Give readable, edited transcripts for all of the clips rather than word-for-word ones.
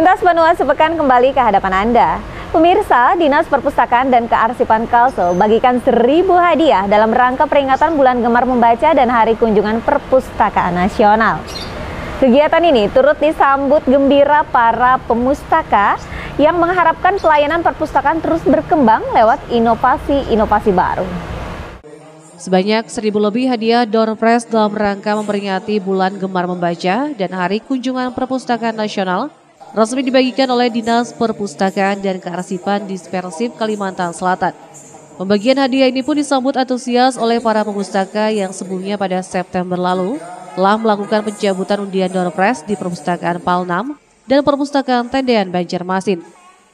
Sepintas Benua Sepekan kembali ke hadapan Anda. Pemirsa, Dinas Perpustakaan dan Kearsipan Kalsel bagikan 1.000 hadiah dalam rangka peringatan Bulan Gemar Membaca dan Hari Kunjungan Perpustakaan Nasional. Kegiatan ini turut disambut gembira para pemustaka yang mengharapkan pelayanan perpustakaan terus berkembang lewat inovasi-inovasi baru. Sebanyak 1.000 lebih hadiah door prize dalam rangka memperingati Bulan Gemar Membaca dan Hari Kunjungan Perpustakaan Nasional resmi dibagikan oleh Dinas Perpustakaan dan Kearsipan Dispersif Kalimantan Selatan. Pembagian hadiah ini pun disambut antusias oleh para pemustaka yang sebelumnya pada September lalu telah melakukan pencabutan undian door prize di Perpustakaan Palnam dan Perpustakaan Tendean Banjarmasin.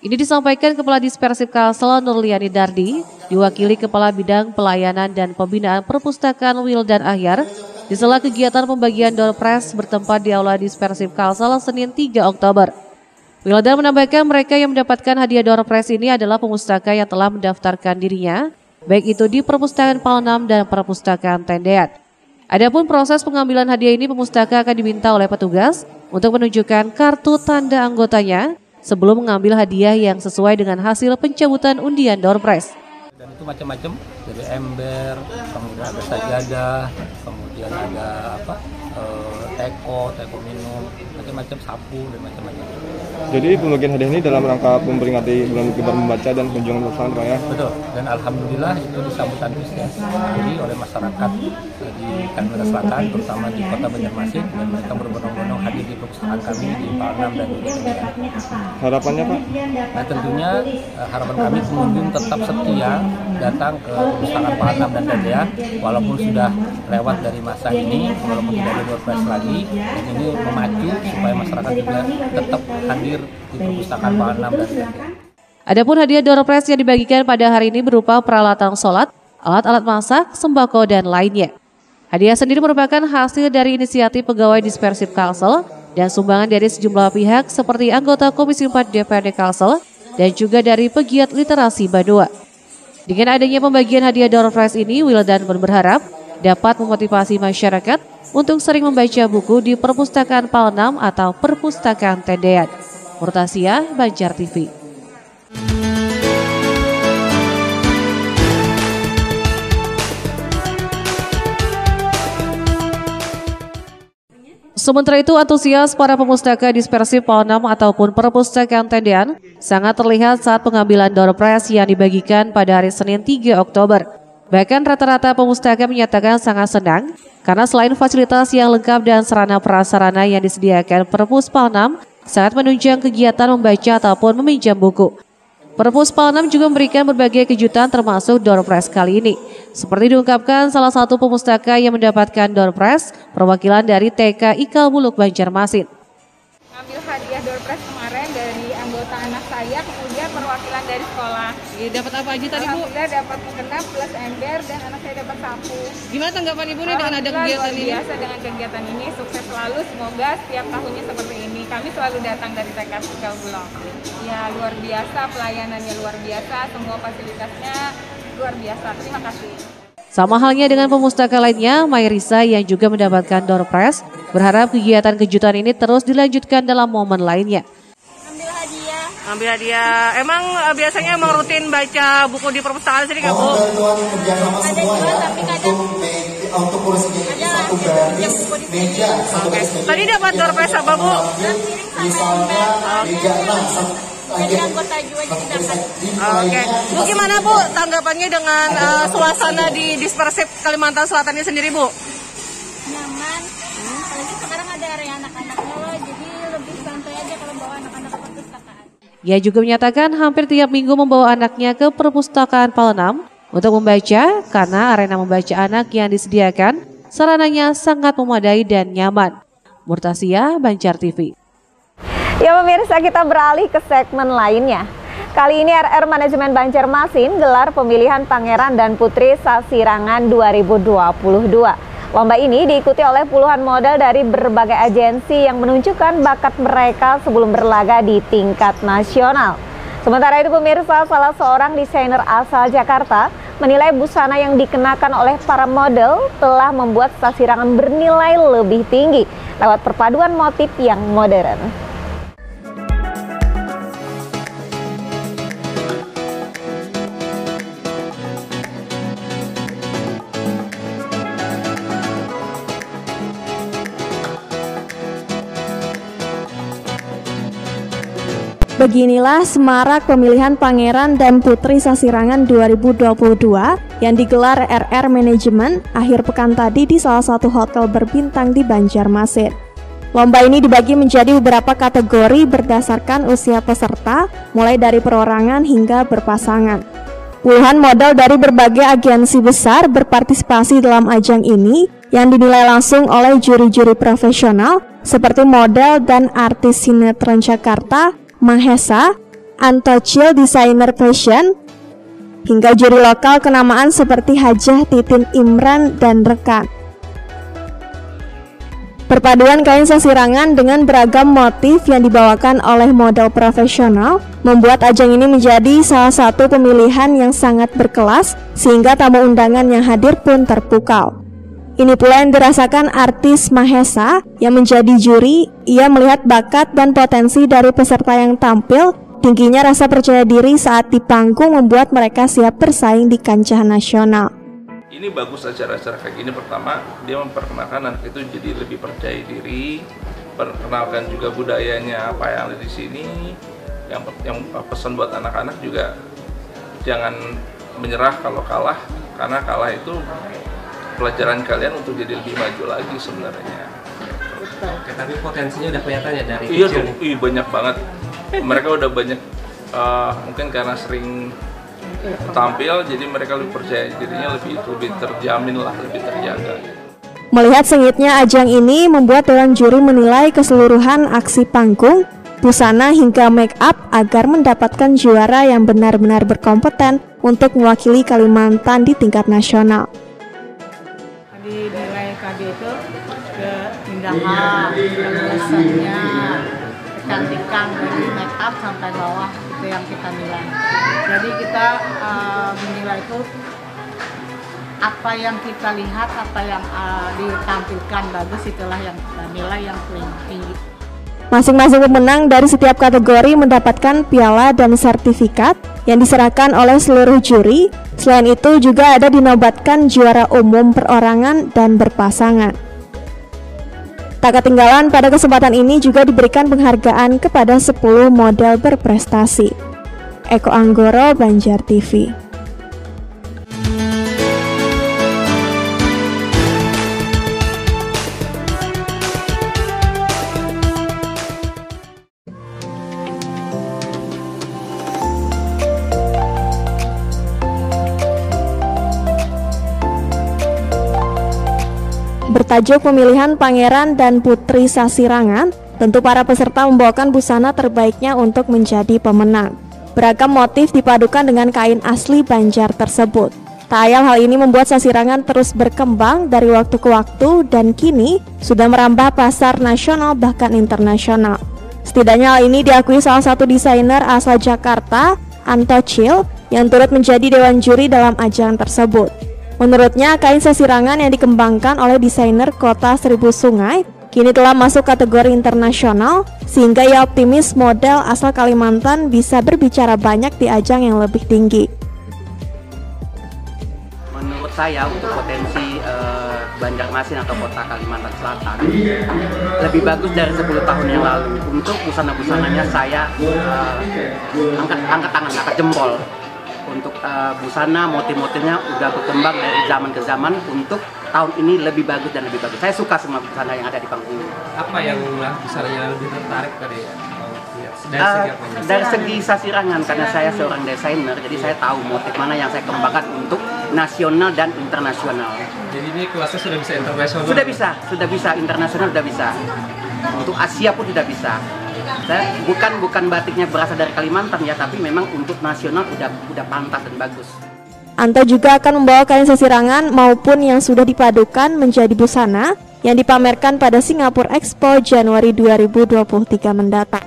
Ini disampaikan Kepala Dispersif Kalsel Nurliani Dardi, diwakili Kepala Bidang Pelayanan dan Pembinaan Perpustakaan Wildan Ahyar, di sela kegiatan pembagian door prize bertempat di Aula Dispersif Kalsel Senin 3 Oktober. Wildan menambahkan mereka yang mendapatkan hadiah door prize ini adalah pemustaka yang telah mendaftarkan dirinya, baik itu di Perpustakaan Palnam dan Perpustakaan Tendean. Adapun proses pengambilan hadiah ini pemustaka akan diminta oleh petugas untuk menunjukkan kartu tanda anggotanya sebelum mengambil hadiah yang sesuai dengan hasil pencabutan undian door prize. Dan itu macam-macam, dari ember, kemudian ada sajadah, kemudian ada teko minum, macam-macam sapu dan macam-macam. Jadi pembagian hadiah ini dalam rangka memperingati Bulan Gemar Membaca dan Kunjungan Perpustakaan, Pak ya? Betul, dan alhamdulillah itu disambut antusias jadi oleh masyarakat di Kalimantan Selatan, terutama di Kota Banjarmasin, dan mereka berbondong-bondong hadir di perpustakaan kami di Palnam dan di Tendean. Harapannya, Pak? Nah, tentunya harapan kami pengunjung tetap setia datang ke perpustakaan Palnam dan Tendean, walaupun sudah lewat dari masa ini, walaupun tidak ada door prize lagi, dan ini memacu supaya masyarakat juga tetap hadir di perpustakaan Palnam dan Tendean. Adapun hadiah door prize yang dibagikan pada hari ini berupa peralatan sholat, alat-alat masak, sembako, dan lainnya. Hadiah sendiri merupakan hasil dari inisiatif pegawai Dispersif Kalsel dan sumbangan dari sejumlah pihak seperti anggota Komisi 4 DPRD Kalsel dan juga dari pegiat literasi Banua. Dengan adanya pembagian hadiah door prize ini, Wildan berharap dapat memotivasi masyarakat untuk sering membaca buku di Perpustakaan Palnam atau Perpustakaan Tendean. Murtasia, Banjar TV. Sementara itu, antusias para pemustaka Dispersif Palnam ataupun Perpustakaan Tendean sangat terlihat saat pengambilan door prize yang dibagikan pada hari Senin 3 Oktober. Bahkan rata-rata pemustaka menyatakan sangat senang karena selain fasilitas yang lengkap dan sarana prasarana yang disediakan Perpus Palnam sangat menunjang kegiatan membaca ataupun meminjam buku. Perpus Palnam juga memberikan berbagai kejutan termasuk door prize kali ini. Seperti diungkapkan salah satu pemustaka yang mendapatkan door prize, perwakilan dari TK Ikal Buluk Banjarmasin. Ngambil hadiah door prize kemarin dari anggota anak saya, kemudian perwakilan dari sekolah. Dapat apa aja tadi, Bu? Alhamdulillah dapat mukena plus ember dan anak saya dapat sapu. Gimana tanggapan Ibu nih dengan ada kegiatan ini? Biasa dengan kegiatan ini, sukses selalu, semoga setiap tahunnya seperti ini. Kami selalu datang dari TK Ikal Buluk. Ya luar biasa, pelayanannya luar biasa, semua fasilitasnya luar biasa. Terima kasih. Sama halnya dengan pemustaka lainnya, Mayrisa yang juga mendapatkan door prize berharap kegiatan kejutan ini terus dilanjutkan dalam momen lainnya. Ambil hadiah. Emang biasanya rutin baca buku di perpustakaan sini nggak, Bu? Ada juga, tapi kadang untuk kursinya satu baris meja. Oke. Tadi dapat door prize apa, Bu? Jadi anggota juga jadi dapat. Oke. Bu, gimana, Bu, tanggapannya dengan suasana di Dispersif Kalimantan Selatan ini sendiri, Bu? Nyaman. Apalagi sekarang ada area anak-anaknya, jadi lebih santai aja kalau bawa anak-anak ke perpustakaan. Ia juga menyatakan hampir tiap minggu membawa anaknya ke Perpustakaan Palnam untuk membaca karena arena membaca anak yang disediakan sarananya sangat memadai dan nyaman. Murtasia, Banjar TV. Ya pemirsa, kita beralih ke segmen lainnya. Kali ini RR Manajemen Banjarmasin gelar pemilihan Pangeran dan Putri Sasirangan 2022. Lomba ini diikuti oleh puluhan model dari berbagai agensi yang menunjukkan bakat mereka sebelum berlaga di tingkat nasional. Sementara itu pemirsa, salah seorang desainer asal Jakarta menilai busana yang dikenakan oleh para model telah membuat Sasirangan bernilai lebih tinggi lewat perpaduan motif yang modern. Beginilah semarak pemilihan Pangeran dan Putri Sasirangan 2022 yang digelar RR Manajemen akhir pekan tadi di salah satu hotel berbintang di Banjarmasin. Lomba ini dibagi menjadi beberapa kategori berdasarkan usia peserta, mulai dari perorangan hingga berpasangan. Puluhan model dari berbagai agensi besar berpartisipasi dalam ajang ini yang dinilai langsung oleh juri-juri profesional seperti model dan artis sinetron Jakarta, Mahesa, Antocil desainer fashion, hingga juri lokal kenamaan seperti Hajah Titin Imran dan rekan. Perpaduan kain sasirangan dengan beragam motif yang dibawakan oleh model profesional membuat ajang ini menjadi salah satu pemilihan yang sangat berkelas sehingga tamu undangan yang hadir pun terpukau. Ini pula yang dirasakan artis Mahesa yang menjadi juri. Ia melihat bakat dan potensi dari peserta yang tampil, tingginya rasa percaya diri saat di panggung membuat mereka siap bersaing di kancah nasional. Ini bagus acara-acara kayak gini. Pertama, dia memperkenalkan anak itu jadi lebih percaya diri, perkenalkan juga budayanya apa yang ada di sini. Yang pesan buat anak-anak juga jangan menyerah kalau kalah, karena kalah itu pelajaran kalian untuk jadi lebih maju lagi sebenarnya. Oke, tapi potensinya udah kelihatan ya dari iya tuh, banyak banget. Mereka udah banyak, mungkin karena sering tampil, jadi mereka lebih percaya dirinya, lebih terjamin lah, lebih terjaga. Melihat sengitnya ajang ini membuat dewan juri menilai keseluruhan aksi panggung, busana hingga make up agar mendapatkan juara yang benar-benar berkompeten untuk mewakili Kalimantan di tingkat nasional. Di nilai KB itu keindahan, keluasannya, kecantikan dari make up sampai bawah, itu yang kita nilai. Jadi kita menilai itu apa yang kita lihat, apa yang ditampilkan bagus, itulah yang kita nilai yang paling tinggi. Masing-masing pemenang dari setiap kategori mendapatkan piala dan sertifikat yang diserahkan oleh seluruh juri. Selain itu juga ada dinobatkan juara umum perorangan dan berpasangan. Tak ketinggalan pada kesempatan ini juga diberikan penghargaan kepada 10 model berprestasi. Eko Anggoro, Banjar TV. Bertajuk pemilihan Pangeran dan Putri Sasirangan, tentu para peserta membawakan busana terbaiknya untuk menjadi pemenang. Beragam motif dipadukan dengan kain asli Banjar tersebut. Tak ayal hal ini membuat Sasirangan terus berkembang dari waktu ke waktu dan kini sudah merambah pasar nasional bahkan internasional. Setidaknya hal ini diakui salah satu desainer asal Jakarta, Antocil, yang turut menjadi dewan juri dalam ajang tersebut. Menurutnya, kain sasirangan yang dikembangkan oleh desainer Kota Seribu Sungai kini telah masuk kategori internasional, sehingga ia optimis model asal Kalimantan bisa berbicara banyak di ajang yang lebih tinggi. Menurut saya untuk potensi Banjarmasin atau Kota Kalimantan Selatan lebih bagus dari 10 tahun yang lalu. Untuk busana-busananya saya angkat tangan, angkat jempol. Untuk busana, motif-motifnya udah berkembang dari zaman ke zaman. Untuk tahun ini lebih bagus dan lebih bagus. Saya suka semua busana yang ada di panggung ini. Apa yang busananya lebih tertarik tadi? Dari segi sasirangan, karena saya seorang desainer, jadi saya tahu motif mana yang saya kembangkan untuk nasional dan internasional. Jadi ini kelasnya sudah bisa internasional? Sudah bisa, internasional sudah bisa. Untuk Asia pun sudah bisa. Saya bukan batiknya berasal dari Kalimantan ya, tapi memang untuk nasional udah pantas dan bagus. Anto juga akan membawa kain sasirangan maupun yang sudah dipadukan menjadi busana yang dipamerkan pada Singapore Expo Januari 2023 mendatang.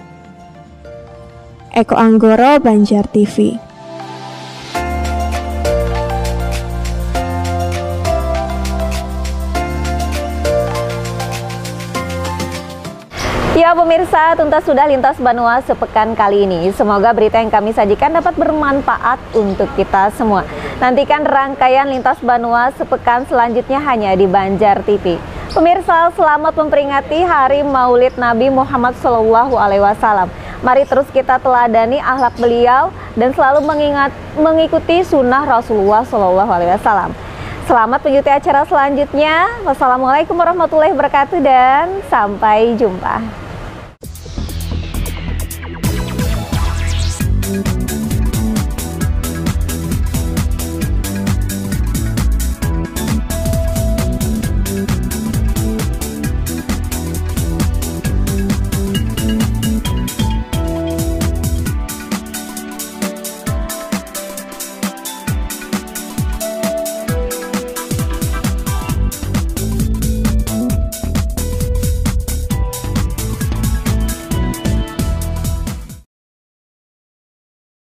Eko Anggoro, Banjar TV. Ya pemirsa, tuntas sudah lintas Banua sepekan kali ini. Semoga berita yang kami sajikan dapat bermanfaat untuk kita semua. Nantikan rangkaian lintas Banua sepekan selanjutnya hanya di Banjar TV. Pemirsa, selamat memperingati Hari Maulid Nabi Muhammad SAW. Mari terus kita teladani akhlak beliau dan selalu mengikuti sunnah Rasulullah SAW. Selamat mengikuti acara selanjutnya. Wassalamualaikum warahmatullahi wabarakatuh dan sampai jumpa.